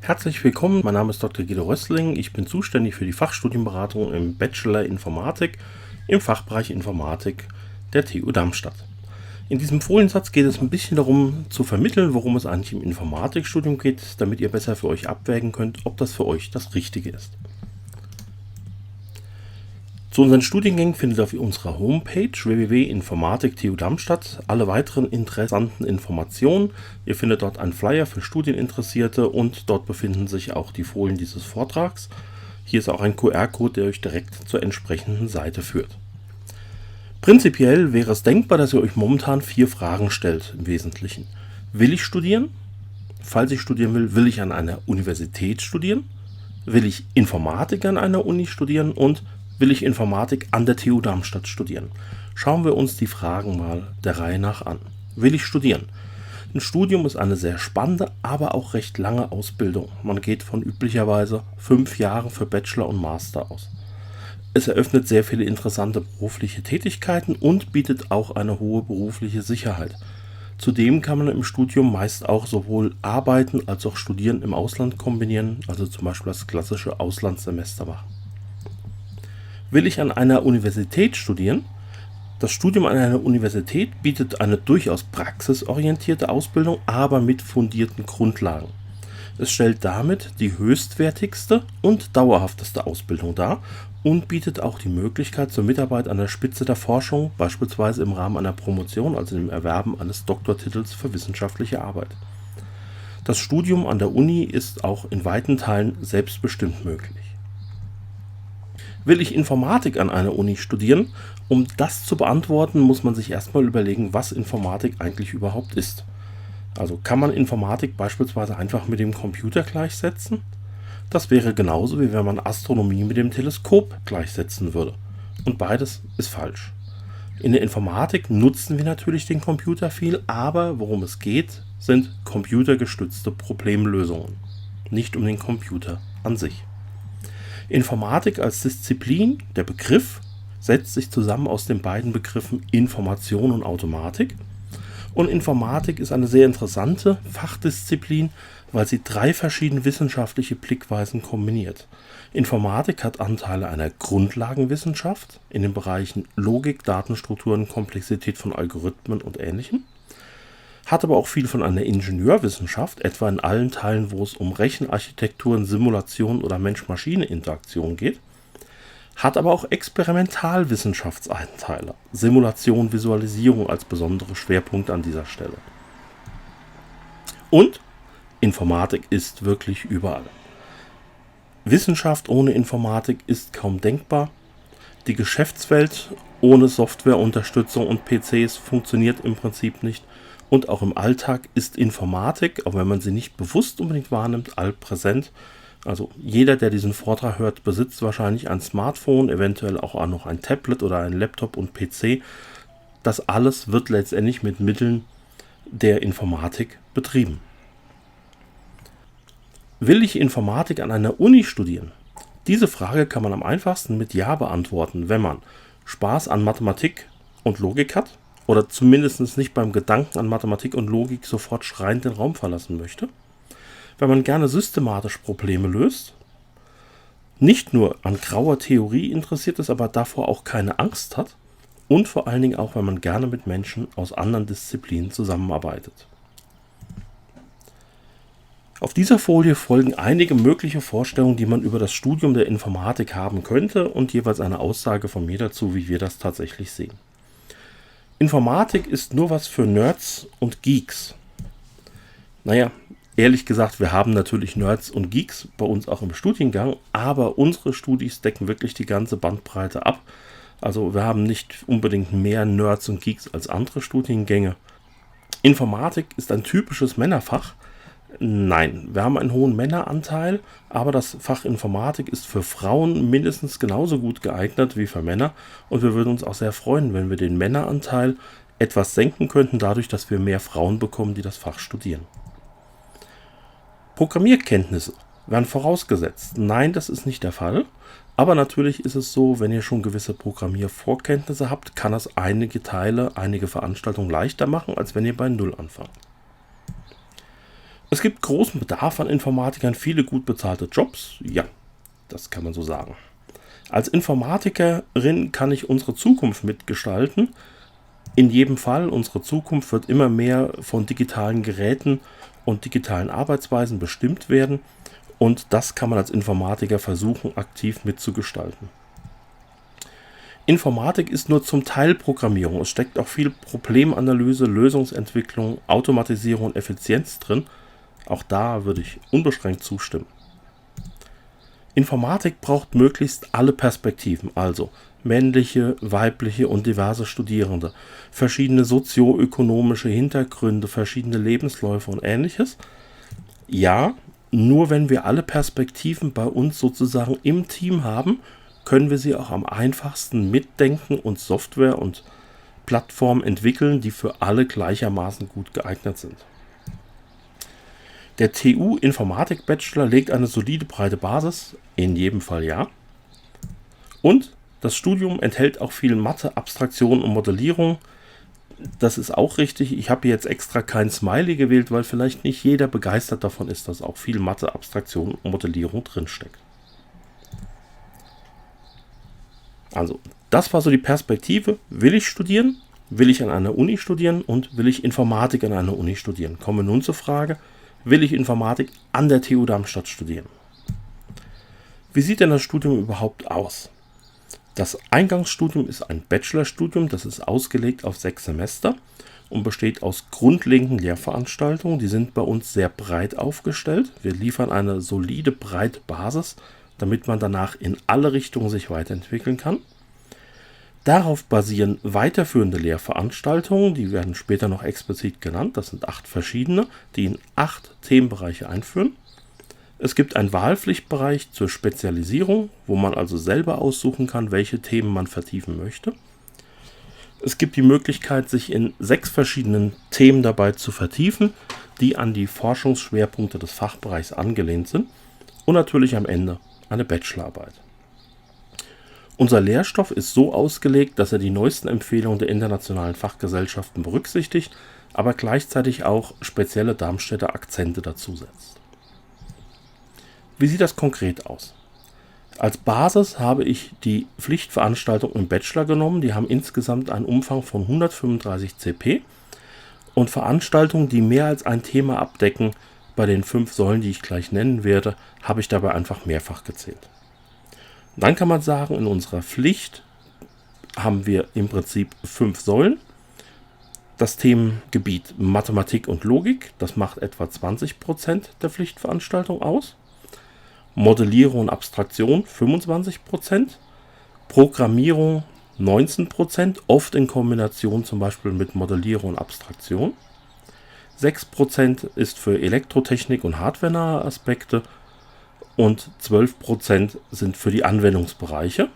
Herzlich willkommen, mein Name ist Dr. Guido Rössling. Ich bin zuständig für die Fachstudienberatung im Bachelor Informatik im Fachbereich Informatik der TU Darmstadt. In diesem Foliensatz geht es ein bisschen darum zu vermitteln, worum es eigentlich im Informatikstudium geht, damit ihr besser für euch abwägen könnt, ob das für euch das Richtige ist. Zu unseren Studiengängen findet ihr auf unserer Homepage www.informatik.tu Darmstadt alle weiteren interessanten Informationen. Ihr findet dort einen Flyer für Studieninteressierte und dort befinden sich auch die Folien dieses Vortrags. Hier ist auch ein QR-Code, der euch direkt zur entsprechenden Seite führt. Prinzipiell wäre es denkbar, dass ihr euch momentan 4 Fragen stellt im Wesentlichen. Will ich studieren? Falls ich studieren will, will ich an einer Universität studieren? Will ich Informatik an einer Uni studieren? Und will ich Informatik an der TU Darmstadt studieren? Schauen wir uns die Fragen mal der Reihe nach an. Will ich studieren? Ein Studium ist eine sehr spannende, aber auch recht lange Ausbildung. Man geht von üblicherweise 5 Jahren für Bachelor und Master aus. Es eröffnet sehr viele interessante berufliche Tätigkeiten und bietet auch eine hohe berufliche Sicherheit. Zudem kann man im Studium meist auch sowohl Arbeiten als auch Studieren im Ausland kombinieren, also zum Beispiel das klassische Auslandssemester machen. Will ich an einer Universität studieren? Das Studium an einer Universität bietet eine durchaus praxisorientierte Ausbildung, aber mit fundierten Grundlagen. Es stellt damit die höchstwertigste und dauerhafteste Ausbildung dar und bietet auch die Möglichkeit zur Mitarbeit an der Spitze der Forschung, beispielsweise im Rahmen einer Promotion, also dem Erwerben eines Doktortitels für wissenschaftliche Arbeit. Das Studium an der Uni ist auch in weiten Teilen selbstbestimmt möglich. Will ich Informatik an einer Uni studieren? Um das zu beantworten, muss man sich erstmal überlegen, was Informatik eigentlich überhaupt ist. Also kann man Informatik beispielsweise einfach mit dem Computer gleichsetzen? Das wäre genauso, wie wenn man Astronomie mit dem Teleskop gleichsetzen würde. Und beides ist falsch. In der Informatik nutzen wir natürlich den Computer viel, aber worum es geht, sind computergestützte Problemlösungen, nicht um den Computer an sich. Informatik als Disziplin, der Begriff, setzt sich zusammen aus den beiden Begriffen Information und Automatik. Und Informatik ist eine sehr interessante Fachdisziplin, weil sie 3 verschiedene wissenschaftliche Blickweisen kombiniert. Informatik hat Anteile einer Grundlagenwissenschaft in den Bereichen Logik, Datenstrukturen, Komplexität von Algorithmen und Ähnlichem. Hat aber auch viel von einer Ingenieurwissenschaft, etwa in allen Teilen, wo es um Rechenarchitekturen, Simulationen oder Mensch-Maschine-Interaktion geht. Hat aber auch Experimentalwissenschaftsanteile, Simulation, Visualisierung als besondere Schwerpunkte an dieser Stelle. Und Informatik ist wirklich überall. Wissenschaft ohne Informatik ist kaum denkbar. Die Geschäftswelt ohne Softwareunterstützung und PCs funktioniert im Prinzip nicht. Und auch im Alltag ist Informatik, auch wenn man sie nicht bewusst unbedingt wahrnimmt, allpräsent. Also jeder, der diesen Vortrag hört, besitzt wahrscheinlich ein Smartphone, eventuell auch noch ein Tablet oder ein Laptop und PC. Das alles wird letztendlich mit Mitteln der Informatik betrieben. Will ich Informatik an einer Uni studieren? Diese Frage kann man am einfachsten mit Ja beantworten, wenn man Spaß an Mathematik und Logik hat oder zumindest nicht beim Gedanken an Mathematik und Logik sofort schreiend den Raum verlassen möchte, wenn man gerne systematisch Probleme löst, nicht nur an grauer Theorie interessiert ist, aber davor auch keine Angst hat und vor allen Dingen auch, wenn man gerne mit Menschen aus anderen Disziplinen zusammenarbeitet. Auf dieser Folie folgen einige mögliche Vorstellungen, die man über das Studium der Informatik haben könnte und jeweils eine Aussage von mir dazu, wie wir das tatsächlich sehen. Informatik ist nur was für Nerds und Geeks. Naja, ehrlich gesagt, wir haben natürlich Nerds und Geeks bei uns auch im Studiengang, aber unsere Studis decken wirklich die ganze Bandbreite ab. Also wir haben nicht unbedingt mehr Nerds und Geeks als andere Studiengänge. Informatik ist ein typisches Männerfach. Nein, wir haben einen hohen Männeranteil, aber das Fach Informatik ist für Frauen mindestens genauso gut geeignet wie für Männer und wir würden uns auch sehr freuen, wenn wir den Männeranteil etwas senken könnten, dadurch, dass wir mehr Frauen bekommen, die das Fach studieren. Programmierkenntnisse werden vorausgesetzt. Nein, das ist nicht der Fall, aber natürlich ist es so, wenn ihr schon gewisse Programmiervorkenntnisse habt, kann das einige Teile, einige Veranstaltungen leichter machen, als wenn ihr bei Null anfangt. Es gibt großen Bedarf an Informatikern, viele gut bezahlte Jobs. Ja, das kann man so sagen. Als Informatikerin kann ich unsere Zukunft mitgestalten. In jedem Fall, unsere Zukunft wird immer mehr von digitalen Geräten und digitalen Arbeitsweisen bestimmt werden. Und das kann man als Informatiker versuchen, aktiv mitzugestalten. Informatik ist nur zum Teil Programmierung. Es steckt auch viel Problemanalyse, Lösungsentwicklung, Automatisierung und Effizienz drin. Auch da würde ich unbeschränkt zustimmen. Informatik braucht möglichst alle Perspektiven, also männliche, weibliche und diverse Studierende, verschiedene sozioökonomische Hintergründe, verschiedene Lebensläufe und ähnliches. Ja, nur wenn wir alle Perspektiven bei uns sozusagen im Team haben, können wir sie auch am einfachsten mitdenken und Software und Plattformen entwickeln, die für alle gleichermaßen gut geeignet sind. Der TU Informatik Bachelor legt eine solide breite Basis, in jedem Fall ja. Und das Studium enthält auch viel Mathe, Abstraktion und Modellierung. Das ist auch richtig. Ich habe jetzt extra kein Smiley gewählt, weil vielleicht nicht jeder begeistert davon ist, dass auch viel Mathe, Abstraktion und Modellierung drinsteckt. Also, das war so die Perspektive. Will ich studieren? Will ich an einer Uni studieren? Und will ich Informatik an einer Uni studieren? Kommen wir nun zur Frage, will ich Informatik an der TU Darmstadt studieren? Wie sieht denn das Studium überhaupt aus? Das Eingangsstudium ist ein Bachelorstudium, das ist ausgelegt auf 6 Semester und besteht aus grundlegenden Lehrveranstaltungen. Die sind bei uns sehr breit aufgestellt. Wir liefern eine solide, breite Basis, damit man danach in alle Richtungen sich weiterentwickeln kann. Darauf basieren weiterführende Lehrveranstaltungen, die werden später noch explizit genannt. Das sind 8 verschiedene, die in 8 Themenbereiche einführen. Es gibt einen Wahlpflichtbereich zur Spezialisierung, wo man also selber aussuchen kann, welche Themen man vertiefen möchte. Es gibt die Möglichkeit, sich in 6 verschiedenen Themen dabei zu vertiefen, die an die Forschungsschwerpunkte des Fachbereichs angelehnt sind. Und natürlich am Ende eine Bachelorarbeit. Unser Lehrstoff ist so ausgelegt, dass er die neuesten Empfehlungen der internationalen Fachgesellschaften berücksichtigt, aber gleichzeitig auch spezielle Darmstädter Akzente dazusetzt. Wie sieht das konkret aus? Als Basis habe ich die Pflichtveranstaltungen im Bachelor genommen. Die haben insgesamt einen Umfang von 135 CP und Veranstaltungen, die mehr als ein Thema abdecken. Bei den 5 Säulen, die ich gleich nennen werde, habe ich dabei einfach mehrfach gezählt. Dann kann man sagen, in unserer Pflicht haben wir im Prinzip 5 Säulen. Das Themengebiet Mathematik und Logik, das macht etwa 20% der Pflichtveranstaltung aus. Modellierung und Abstraktion 25%. Programmierung 19%, oft in Kombination zum Beispiel mit Modellierung und Abstraktion. 6% ist für Elektrotechnik und hardwarenahe Aspekte und 12% sind für die Anwendungsbereiche.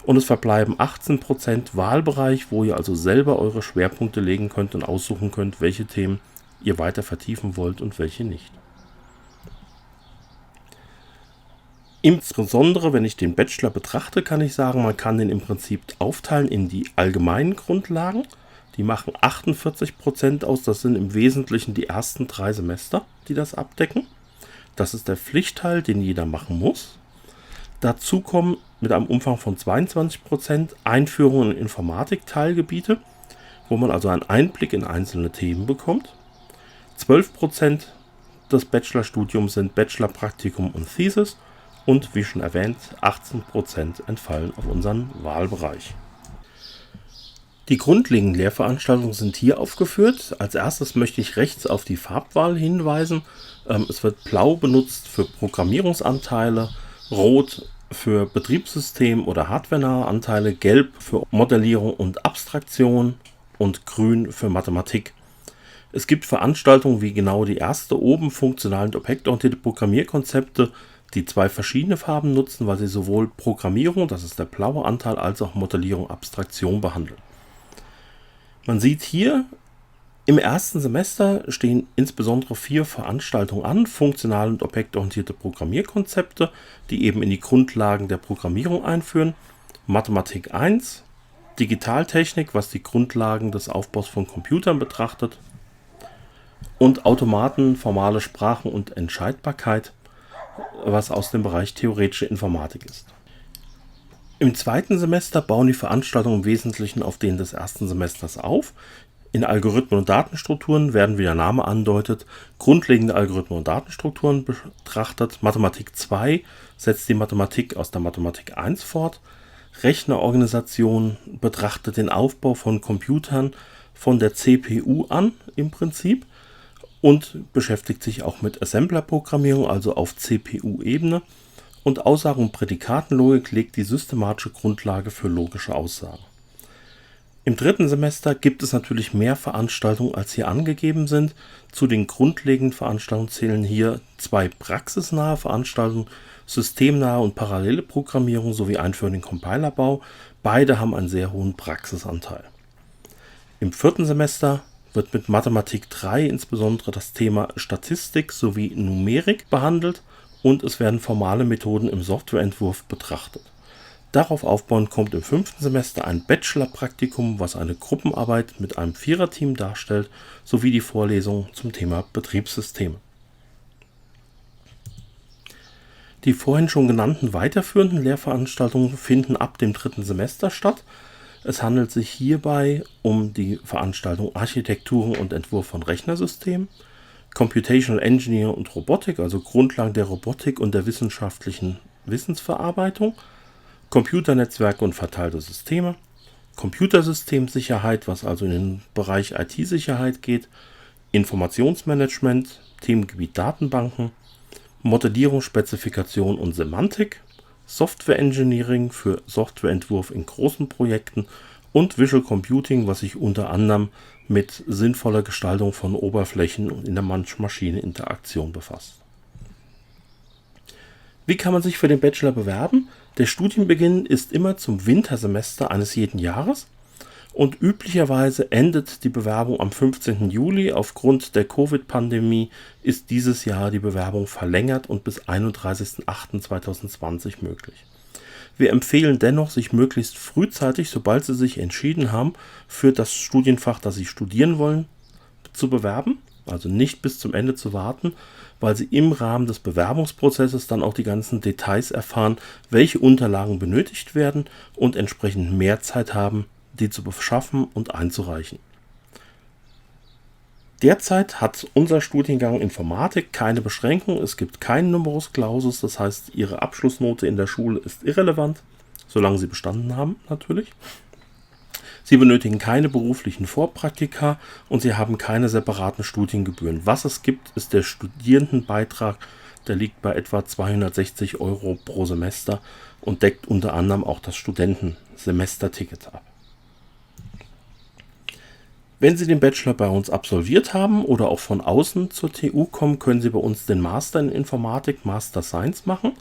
Und es verbleiben 18% Wahlbereich, wo ihr also selber eure Schwerpunkte legen könnt und aussuchen könnt, welche Themen ihr weiter vertiefen wollt und welche nicht. Insbesondere, wenn ich den Bachelor betrachte, kann ich sagen, man kann den im Prinzip aufteilen in die allgemeinen Grundlagen. Die machen 48% aus. Das sind im Wesentlichen die ersten 3 Semester, die das abdecken. Das ist der Pflichtteil, den jeder machen muss. Dazu kommen mit einem Umfang von 22% Einführung in Informatik-Teilgebiete, wo man also einen Einblick in einzelne Themen bekommt. 12% des Bachelorstudiums sind Bachelor-Praktikum und Thesis. Und wie schon erwähnt, 18% entfallen auf unseren Wahlbereich. Die grundlegenden Lehrveranstaltungen sind hier aufgeführt. Als erstes möchte ich rechts auf die Farbwahl hinweisen. Es wird blau benutzt für Programmierungsanteile, rot für Betriebssystem- oder hardwarenahe Anteile, gelb für Modellierung und Abstraktion und grün für Mathematik. Es gibt Veranstaltungen wie genau die erste oben, funktional und objektorientierte Programmierkonzepte, die 2 verschiedene Farben nutzen, weil sie sowohl Programmierung, das ist der blaue Anteil, als auch Modellierung, Abstraktion behandeln. Man sieht hier, im ersten Semester stehen insbesondere 4 Veranstaltungen an, funktional und objektorientierte Programmierkonzepte, die eben in die Grundlagen der Programmierung einführen, Mathematik 1, Digitaltechnik, was die Grundlagen des Aufbaus von Computern betrachtet, und Automaten, formale Sprachen und Entscheidbarkeit, was aus dem Bereich theoretische Informatik ist. Im zweiten Semester bauen die Veranstaltungen im Wesentlichen auf denen des ersten Semesters auf. In Algorithmen und Datenstrukturen werden, wie der Name andeutet, grundlegende Algorithmen und Datenstrukturen betrachtet. Mathematik 2 setzt die Mathematik aus der Mathematik 1 fort. Rechnerorganisation betrachtet den Aufbau von Computern von der CPU an im Prinzip und beschäftigt sich auch mit Assembler-Programmierung, also auf CPU-Ebene. Und Aussagen- und Prädikatenlogik legt die systematische Grundlage für logische Aussagen. Im dritten Semester gibt es natürlich mehr Veranstaltungen, als hier angegeben sind. Zu den grundlegenden Veranstaltungen zählen hier 2 praxisnahe Veranstaltungen, systemnahe und parallele Programmierung sowie Einführung in den Compilerbau. Beide haben einen sehr hohen Praxisanteil. Im vierten Semester wird mit Mathematik 3 insbesondere das Thema Statistik sowie Numerik behandelt und es werden formale Methoden im Softwareentwurf betrachtet. Darauf aufbauend kommt im 5. Semester ein Bachelor-Praktikum, was eine Gruppenarbeit mit einem Viererteam darstellt, sowie die Vorlesung zum Thema Betriebssysteme. Die vorhin schon genannten weiterführenden Lehrveranstaltungen finden ab dem 3. Semester statt. Es handelt sich hierbei um die Veranstaltung Architekturen und Entwurf von Rechnersystemen, Computational Engineering und Robotik, also Grundlagen der Robotik und der wissenschaftlichen Wissensverarbeitung, Computernetzwerke und verteilte Systeme, Computersystemsicherheit, was also in den Bereich IT-Sicherheit geht, Informationsmanagement, Themengebiet Datenbanken, Modellierung, Spezifikation und Semantik, Software Engineering für Softwareentwurf in großen Projekten und Visual Computing, was sich unter anderem mit sinnvoller Gestaltung von Oberflächen und in der Mensch-Maschine-Interaktion befasst. Wie kann man sich für den Bachelor bewerben? Der Studienbeginn ist immer zum Wintersemester eines jeden Jahres und üblicherweise endet die Bewerbung am 15. Juli. Aufgrund der Covid-Pandemie ist dieses Jahr die Bewerbung verlängert und bis 31.08.2020 möglich. Wir empfehlen dennoch, sich möglichst frühzeitig, sobald Sie sich entschieden haben, für das Studienfach, das Sie studieren wollen, zu bewerben. Also nicht bis zum Ende zu warten, weil Sie im Rahmen des Bewerbungsprozesses dann auch die ganzen Details erfahren, welche Unterlagen benötigt werden und entsprechend mehr Zeit haben, die zu beschaffen und einzureichen. Derzeit hat unser Studiengang Informatik keine Beschränkung, es gibt keinen Numerus Clausus, das heißt, Ihre Abschlussnote in der Schule ist irrelevant, solange Sie bestanden haben natürlich. Sie benötigen keine beruflichen Vorpraktika und Sie haben keine separaten Studiengebühren. Was es gibt, ist der Studierendenbeitrag, der liegt bei etwa 260 € pro Semester und deckt unter anderem auch das Studentensemesterticket ab. Wenn Sie den Bachelor bei uns absolviert haben oder auch von außen zur TU kommen, können Sie bei uns den Master in Informatik, Master Science machen.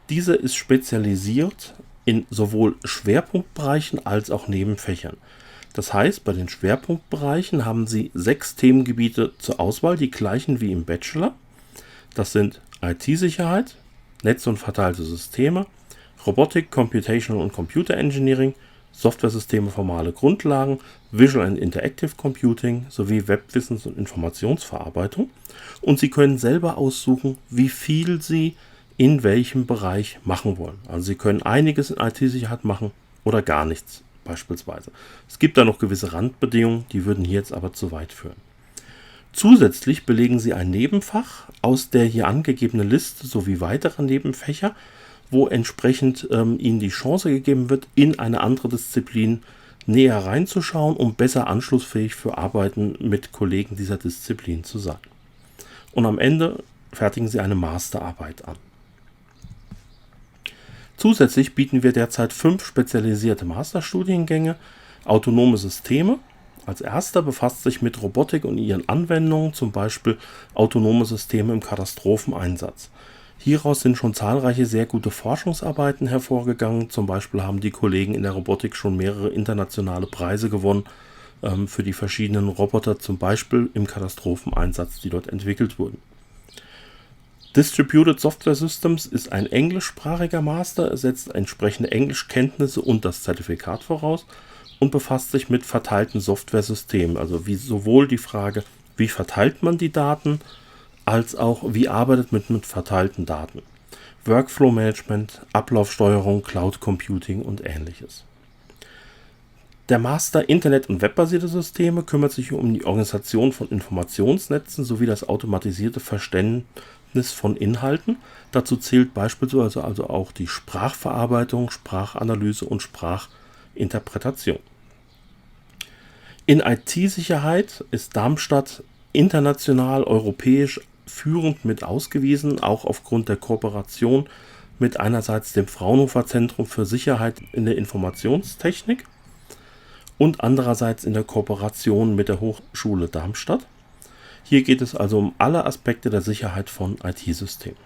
Dieser ist spezialisiert in sowohl Schwerpunktbereichen als auch Nebenfächern. Das heißt, bei den Schwerpunktbereichen haben Sie 6 Themengebiete zur Auswahl, die gleichen wie im Bachelor. Das sind IT-Sicherheit, Netz- und verteilte Systeme, Robotik, Computational und Computer Engineering, Softwaresysteme, formale Grundlagen, Visual and Interactive Computing sowie Webwissens- und Informationsverarbeitung. Und Sie können selber aussuchen, wie viel Sie in welchem Bereich machen wollen. Also Sie können einiges in IT-Sicherheit machen oder gar nichts beispielsweise. Es gibt da noch gewisse Randbedingungen, die würden hier jetzt aber zu weit führen. Zusätzlich belegen Sie ein Nebenfach aus der hier angegebenen Liste sowie weitere Nebenfächer, wo entsprechend Ihnen die Chance gegeben wird, in eine andere Disziplin näher reinzuschauen, um besser anschlussfähig für Arbeiten mit Kollegen dieser Disziplin zu sein. Und am Ende fertigen Sie eine Masterarbeit an. Zusätzlich bieten wir derzeit 5 spezialisierte Masterstudiengänge. Autonome Systeme. Als erster befasst sich mit Robotik und ihren Anwendungen, zum Beispiel autonome Systeme im Katastropheneinsatz. Hieraus sind schon zahlreiche sehr gute Forschungsarbeiten hervorgegangen. Zum Beispiel haben die Kollegen in der Robotik schon mehrere internationale Preise gewonnen für die verschiedenen Roboter, zum Beispiel im Katastropheneinsatz, die dort entwickelt wurden. Distributed Software Systems ist ein englischsprachiger Master, er setzt entsprechende Englischkenntnisse und das Zertifikat voraus und befasst sich mit verteilten Softwaresystemen, also wie sowohl die Frage, wie verteilt man die Daten, als auch wie arbeitet man mit verteilten Daten. Workflow Management, Ablaufsteuerung, Cloud Computing und ähnliches. Der Master Internet- und webbasierte Systeme kümmert sich um die Organisation von Informationsnetzen sowie das automatisierte Verständnis von Inhalten. Dazu zählt beispielsweise also auch die Sprachverarbeitung, Sprachanalyse und Sprachinterpretation. In IT-Sicherheit ist Darmstadt international, europäisch führend mit ausgewiesen, auch aufgrund der Kooperation mit einerseits dem Fraunhofer Zentrum für Sicherheit in der Informationstechnik und andererseits in der Kooperation mit der Hochschule Darmstadt. Hier geht es also um alle Aspekte der Sicherheit von IT-Systemen.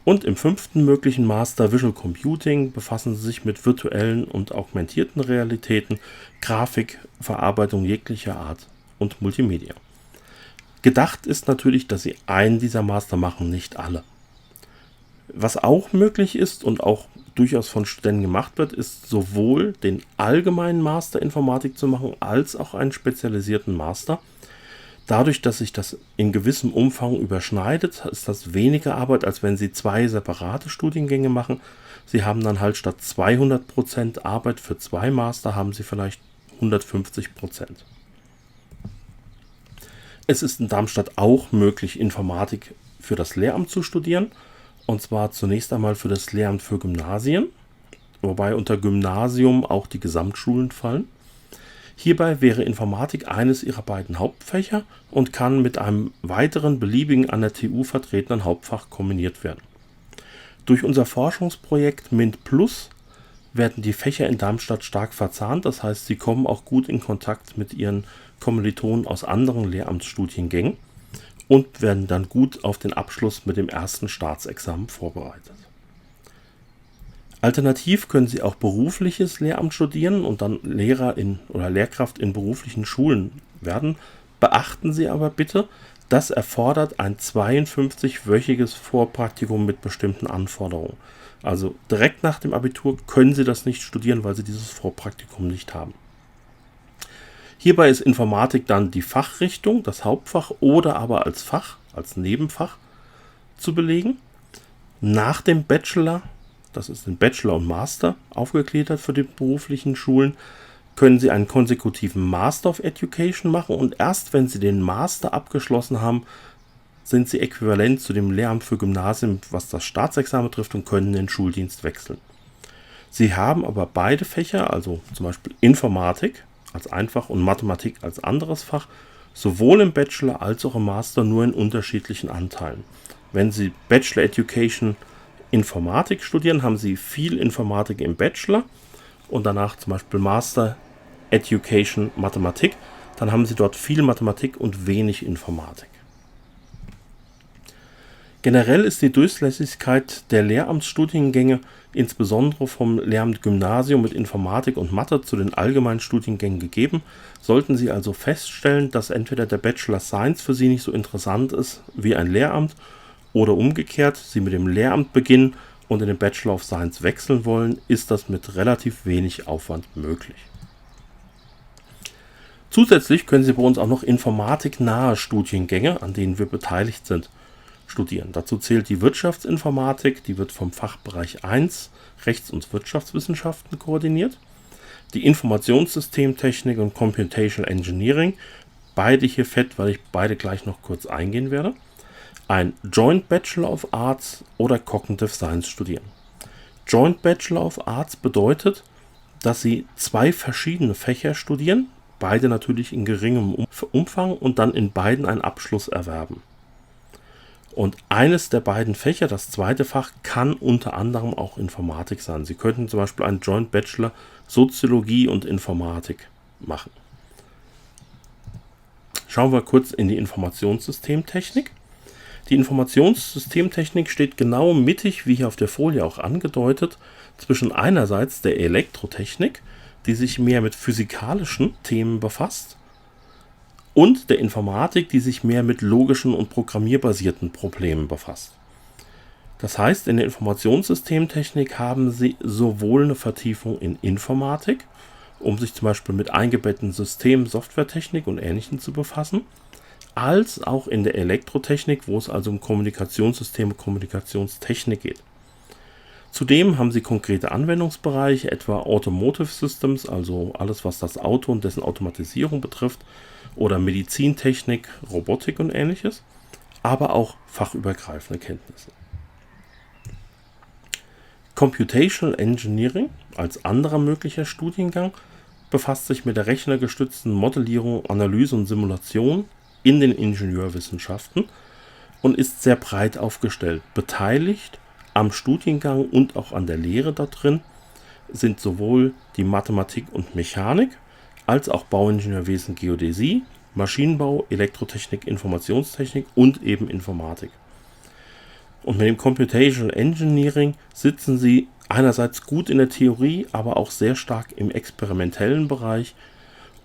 Und im 5. möglichen Master Visual Computing befassen Sie sich mit virtuellen und augmentierten Realitäten, Grafik, Verarbeitung jeglicher Art und Multimedia. Gedacht ist natürlich, dass Sie einen dieser Master machen, nicht alle. Was auch möglich ist und auch durchaus von Studenten gemacht wird, ist sowohl den allgemeinen Master Informatik zu machen, als auch einen spezialisierten Master. Dadurch, dass sich das in gewissem Umfang überschneidet, ist das weniger Arbeit, als wenn Sie 2 separate Studiengänge machen. Sie haben dann halt statt 200% Arbeit für 2 Master, haben Sie vielleicht 150%. Es ist in Darmstadt auch möglich, Informatik für das Lehramt zu studieren. Und zwar zunächst einmal für das Lehramt für Gymnasien, wobei unter Gymnasium auch die Gesamtschulen fallen. Hierbei wäre Informatik eines ihrer beiden Hauptfächer und kann mit einem weiteren beliebigen an der TU vertretenen Hauptfach kombiniert werden. Durch unser Forschungsprojekt MINT Plus werden die Fächer in Darmstadt stark verzahnt, das heißt, sie kommen auch gut in Kontakt mit ihren Kommilitonen aus anderen Lehramtsstudiengängen und werden dann gut auf den Abschluss mit dem ersten Staatsexamen vorbereitet. Alternativ können Sie auch berufliches Lehramt studieren und dann Lehrer oder Lehrkraft in beruflichen Schulen werden. Beachten Sie aber bitte, das erfordert ein 52-wöchiges Vorpraktikum mit bestimmten Anforderungen. Also direkt nach dem Abitur können Sie das nicht studieren, weil Sie dieses Vorpraktikum nicht haben. Hierbei ist Informatik dann die Fachrichtung, das Hauptfach oder aber als Fach, als Nebenfach zu belegen. Nach dem Bachelor, das ist in Bachelor und Master aufgegliedert für die beruflichen Schulen, können Sie einen konsekutiven Master of Education machen und erst wenn Sie den Master abgeschlossen haben, sind Sie äquivalent zu dem Lehramt für Gymnasien, was das Staatsexamen betrifft, und können den Schuldienst wechseln. Sie haben aber beide Fächer, also zum Beispiel Informatik als Einfach und Mathematik als anderes Fach, sowohl im Bachelor als auch im Master nur in unterschiedlichen Anteilen. Wenn Sie Bachelor Education Informatik studieren, haben Sie viel Informatik im Bachelor und danach zum Beispiel Master Education Mathematik, dann haben Sie dort viel Mathematik und wenig Informatik. Generell ist die Durchlässigkeit der Lehramtsstudiengänge, insbesondere vom Lehramt Gymnasium mit Informatik und Mathe, zu den allgemeinen Studiengängen gegeben. Sollten Sie also feststellen, dass entweder der Bachelor Science für Sie nicht so interessant ist wie ein Lehramt oder umgekehrt, Sie mit dem Lehramt beginnen und in den Bachelor of Science wechseln wollen, ist das mit relativ wenig Aufwand möglich. Zusätzlich können Sie bei uns auch noch informatiknahe Studiengänge, an denen wir beteiligt sind, studieren. Dazu zählt die Wirtschaftsinformatik, die wird vom Fachbereich 1 Rechts- und Wirtschaftswissenschaften koordiniert. Die Informationssystemtechnik und Computational Engineering, beide hier fett, weil ich beide gleich noch kurz eingehen werde. Ein Joint Bachelor of Arts oder Cognitive Science studieren. Joint Bachelor of Arts bedeutet, dass Sie 2 verschiedene Fächer studieren, beide natürlich in geringem Umfang und dann in beiden einen Abschluss erwerben. Und eines der beiden Fächer, das zweite Fach, kann unter anderem auch Informatik sein. Sie könnten zum Beispiel einen Joint Bachelor Soziologie und Informatik machen. Schauen wir kurz in die Informationssystemtechnik. Die Informationssystemtechnik steht genau mittig, wie hier auf der Folie auch angedeutet, zwischen einerseits der Elektrotechnik, die sich mehr mit physikalischen Themen befasst, und der Informatik, die sich mehr mit logischen und programmierbasierten Problemen befasst. Das heißt, in der Informationssystemtechnik haben Sie sowohl eine Vertiefung in Informatik, um sich zum Beispiel mit eingebetteten Systemen, Softwaretechnik und Ähnlichem zu befassen, als auch in der Elektrotechnik, wo es also um Kommunikationssysteme, Kommunikationstechnik geht. Zudem haben sie konkrete Anwendungsbereiche, etwa Automotive Systems, also alles, was das Auto und dessen Automatisierung betrifft, oder Medizintechnik, Robotik und ähnliches, aber auch fachübergreifende Kenntnisse. Computational Engineering als anderer möglicher Studiengang befasst sich mit der rechnergestützten Modellierung, Analyse und Simulation in den Ingenieurwissenschaften und ist sehr breit aufgestellt. Beteiligt am Studiengang und auch an der Lehre da drin sind sowohl die Mathematik und Mechanik als auch Bauingenieurwesen, Geodäsie, Maschinenbau, Elektrotechnik, Informationstechnik und eben Informatik. Und mit dem Computational Engineering sitzen sie einerseits gut in der Theorie, aber auch sehr stark im experimentellen Bereich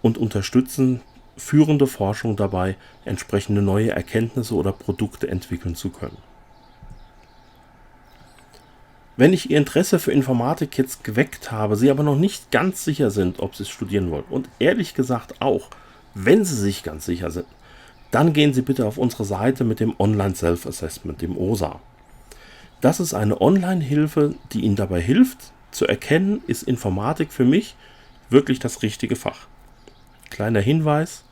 und unterstützen führende Forschung dabei, entsprechende neue Erkenntnisse oder Produkte entwickeln zu können. Wenn ich Ihr Interesse für Informatik jetzt geweckt habe, Sie aber noch nicht ganz sicher sind, ob Sie es studieren wollen, und ehrlich gesagt auch, wenn Sie sich ganz sicher sind, dann gehen Sie bitte auf unsere Seite mit dem Online Self-Assessment, dem OSA. Das ist eine Online-Hilfe, die Ihnen dabei hilft, zu erkennen, ist Informatik für mich wirklich das richtige Fach. Kleiner Hinweis,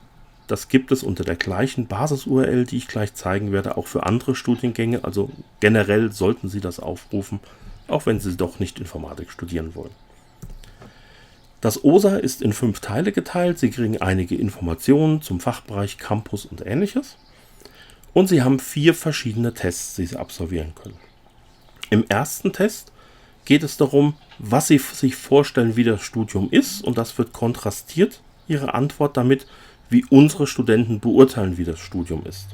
das gibt es unter der gleichen Basis-URL, die ich gleich zeigen werde, auch für andere Studiengänge. Also generell sollten Sie das aufrufen, auch wenn Sie doch nicht Informatik studieren wollen. Das OSA ist in 5 Teile geteilt. Sie kriegen einige Informationen zum Fachbereich Campus und ähnliches. Und Sie haben 4 verschiedene Tests, die Sie absolvieren können. Im ersten Test geht es darum, was Sie sich vorstellen, wie das Studium ist. Und das wird kontrastiert, Ihre Antwort damit, wie unsere Studenten beurteilen, wie das Studium ist.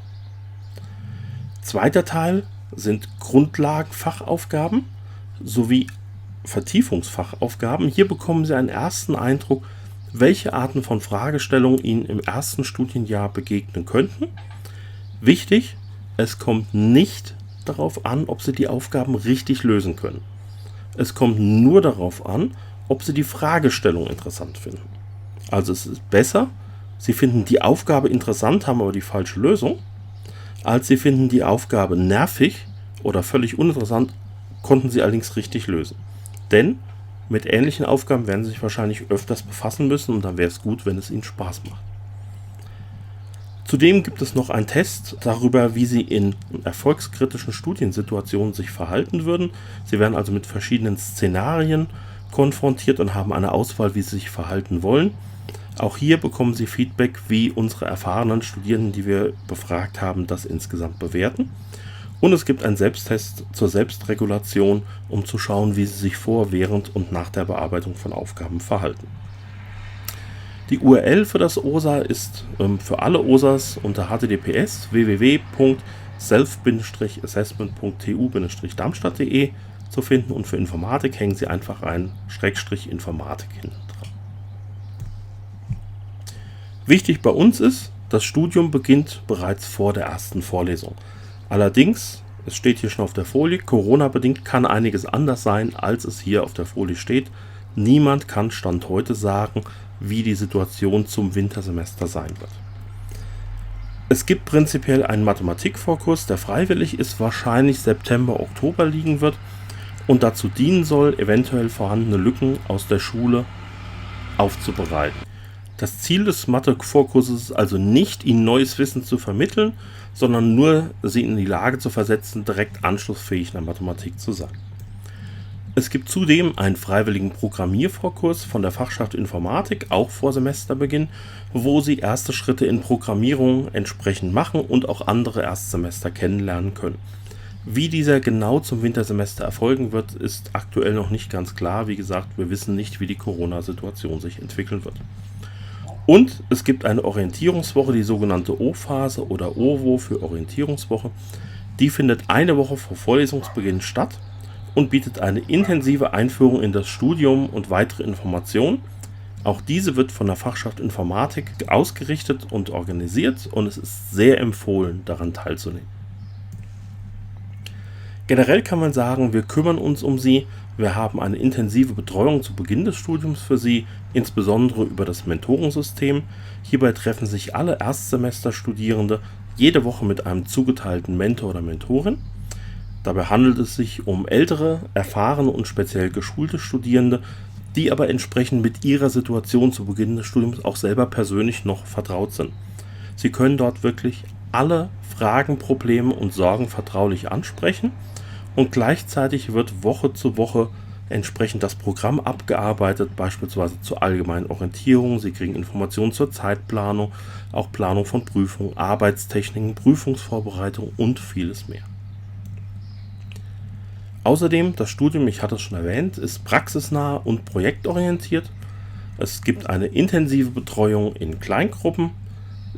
Zweiter Teil sind Grundlagenfachaufgaben sowie Vertiefungsfachaufgaben. Hier bekommen Sie einen ersten Eindruck, welche Arten von Fragestellungen Ihnen im ersten Studienjahr begegnen könnten. Wichtig, es kommt nicht darauf an, ob Sie die Aufgaben richtig lösen können. Es kommt nur darauf an, ob Sie die Fragestellung interessant finden. Also es ist besser, Sie finden die Aufgabe interessant, haben aber die falsche Lösung, als Sie finden die Aufgabe nervig oder völlig uninteressant, konnten Sie allerdings richtig lösen. Denn mit ähnlichen Aufgaben werden Sie sich wahrscheinlich öfters befassen müssen und dann wäre es gut, wenn es Ihnen Spaß macht. Zudem gibt es noch einen Test darüber, wie Sie in erfolgskritischen Studiensituationen sich verhalten würden. Sie werden also mit verschiedenen Szenarien konfrontiert und haben eine Auswahl, wie Sie sich verhalten wollen. Auch hier bekommen Sie Feedback, wie unsere erfahrenen Studierenden, die wir befragt haben, das insgesamt bewerten. Und es gibt einen Selbsttest zur Selbstregulation, um zu schauen, wie Sie sich vor, während und nach der Bearbeitung von Aufgaben verhalten. Die URL für das OSA ist für alle OSAs unter https://self-assessment.tu-darmstadt.de zu finden und für Informatik hängen Sie einfach ein /Informatik hinten dran. Wichtig bei uns ist, das Studium beginnt bereits vor der ersten Vorlesung. Allerdings, es steht hier schon auf der Folie, Corona-bedingt kann einiges anders sein, als es hier auf der Folie steht. Niemand kann Stand heute sagen, wie die Situation zum Wintersemester sein wird. Es gibt prinzipiell einen Mathematikvorkurs, der freiwillig ist, wahrscheinlich September, Oktober liegen wird und dazu dienen soll, eventuell vorhandene Lücken aus der Schule aufzubereiten. Das Ziel des Mathe-Vorkurses ist also nicht, Ihnen neues Wissen zu vermitteln, sondern nur, Sie in die Lage zu versetzen, direkt anschlussfähig in der Mathematik zu sein. Es gibt zudem einen freiwilligen Programmiervorkurs von der Fachschaft Informatik, auch vor Semesterbeginn, wo Sie erste Schritte in Programmierung entsprechend machen und auch andere Erstsemester kennenlernen können. Wie dieser genau zum Wintersemester erfolgen wird, ist aktuell noch nicht ganz klar. Wie gesagt, wir wissen nicht, wie die Corona-Situation sich entwickeln wird. Und es gibt eine Orientierungswoche, die sogenannte O-Phase oder OWO für Orientierungswoche. Die findet eine Woche vor Vorlesungsbeginn statt und bietet eine intensive Einführung in das Studium und weitere Informationen. Auch diese wird von der Fachschaft Informatik ausgerichtet und organisiert und es ist sehr empfohlen, daran teilzunehmen. Generell kann man sagen, wir kümmern uns um Sie. Wir haben eine intensive Betreuung zu Beginn des Studiums für Sie, insbesondere über das Mentorensystem. Hierbei treffen sich alle Erstsemesterstudierende jede Woche mit einem zugeteilten Mentor oder Mentorin. Dabei handelt es sich um ältere, erfahrene und speziell geschulte Studierende, die aber entsprechend mit ihrer Situation zu Beginn des Studiums auch selber persönlich noch vertraut sind. Sie können dort wirklich alle Fragen, Probleme und Sorgen vertraulich ansprechen und gleichzeitig wird Woche zu Woche entsprechend das Programm abgearbeitet, beispielsweise zur allgemeinen Orientierung. Sie kriegen Informationen zur Zeitplanung, auch Planung von Prüfungen, Arbeitstechniken, Prüfungsvorbereitung und vieles mehr. Außerdem, das Studium, ich hatte es schon erwähnt, ist praxisnah und projektorientiert. Es gibt eine intensive Betreuung in Kleingruppen,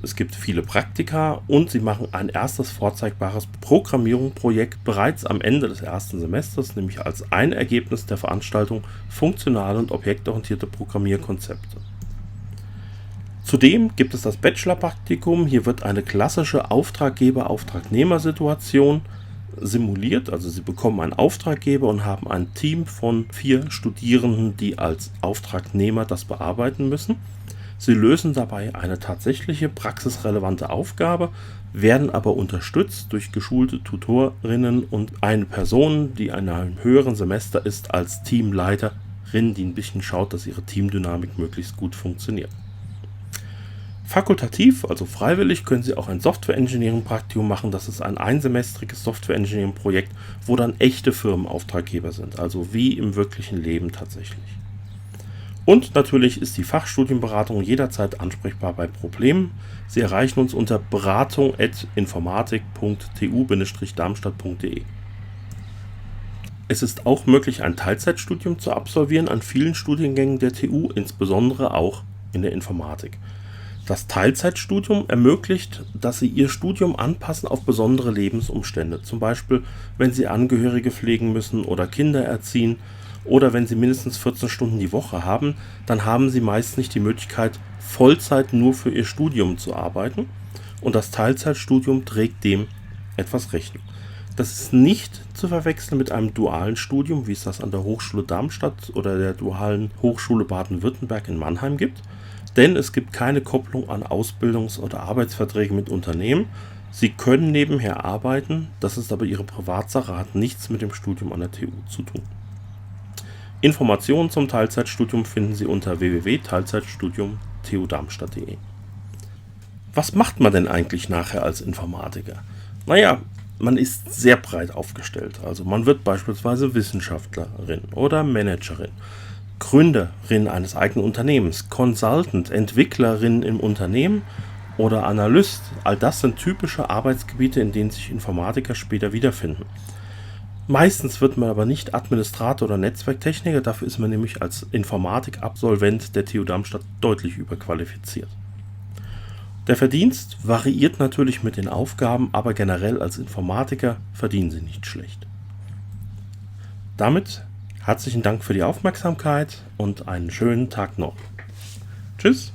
es gibt viele Praktika und sie machen ein erstes vorzeigbares Programmierungsprojekt bereits am Ende des ersten Semesters, nämlich als ein Ergebnis der Veranstaltung funktionale und objektorientierte Programmierkonzepte. Zudem gibt es das Bachelorpraktikum. Hier wird eine klassische Auftraggeber-Auftragnehmer-Situation simuliert. Also Sie bekommen einen Auftraggeber und haben ein Team von 4 Studierenden, die als Auftragnehmer das bearbeiten müssen. Sie lösen dabei eine tatsächliche praxisrelevante Aufgabe, werden aber unterstützt durch geschulte Tutorinnen und eine Person, die in einem höheren Semester ist, als Teamleiterin, die ein bisschen schaut, dass ihre Teamdynamik möglichst gut funktioniert. Fakultativ, also freiwillig, können Sie auch ein Software-Engineering-Praktikum machen. Das ist ein einsemestriges Software-Engineering-Projekt, wo dann echte Firmen Auftraggeber sind, also wie im wirklichen Leben tatsächlich. Und natürlich ist die Fachstudienberatung jederzeit ansprechbar bei Problemen. Sie erreichen uns unter beratung@informatik.tu-darmstadt.de. Es ist auch möglich, ein Teilzeitstudium zu absolvieren an vielen Studiengängen der TU, insbesondere auch in der Informatik. Das Teilzeitstudium ermöglicht, dass Sie Ihr Studium anpassen auf besondere Lebensumstände. Zum Beispiel, wenn Sie Angehörige pflegen müssen oder Kinder erziehen oder wenn Sie mindestens 14 Stunden die Woche haben, dann haben Sie meist nicht die Möglichkeit, Vollzeit nur für Ihr Studium zu arbeiten. Und das Teilzeitstudium trägt dem etwas Rechnung. Das ist nicht zu verwechseln mit einem dualen Studium, wie es das an der Hochschule Darmstadt oder der dualen Hochschule Baden-Württemberg in Mannheim gibt. Denn es gibt keine Kopplung an Ausbildungs- oder Arbeitsverträge mit Unternehmen. Sie können nebenher arbeiten, das ist aber Ihre Privatsache, hat nichts mit dem Studium an der TU zu tun. Informationen zum Teilzeitstudium finden Sie unter www.teilzeitstudium.tu-darmstadt.de. Was macht man denn eigentlich nachher als Informatiker? Naja, man ist sehr breit aufgestellt. Also man wird beispielsweise Wissenschaftlerin oder Managerin, Gründerin eines eigenen Unternehmens, Consultant, Entwicklerin im Unternehmen oder Analyst. All das sind typische Arbeitsgebiete, in denen sich Informatiker später wiederfinden. Meistens wird man aber nicht Administrator oder Netzwerktechniker, dafür ist man nämlich als Informatikabsolvent der TU Darmstadt deutlich überqualifiziert. Der Verdienst variiert natürlich mit den Aufgaben, aber generell als Informatiker verdienen Sie nicht schlecht. Damit herzlichen Dank für die Aufmerksamkeit und einen schönen Tag noch. Tschüss!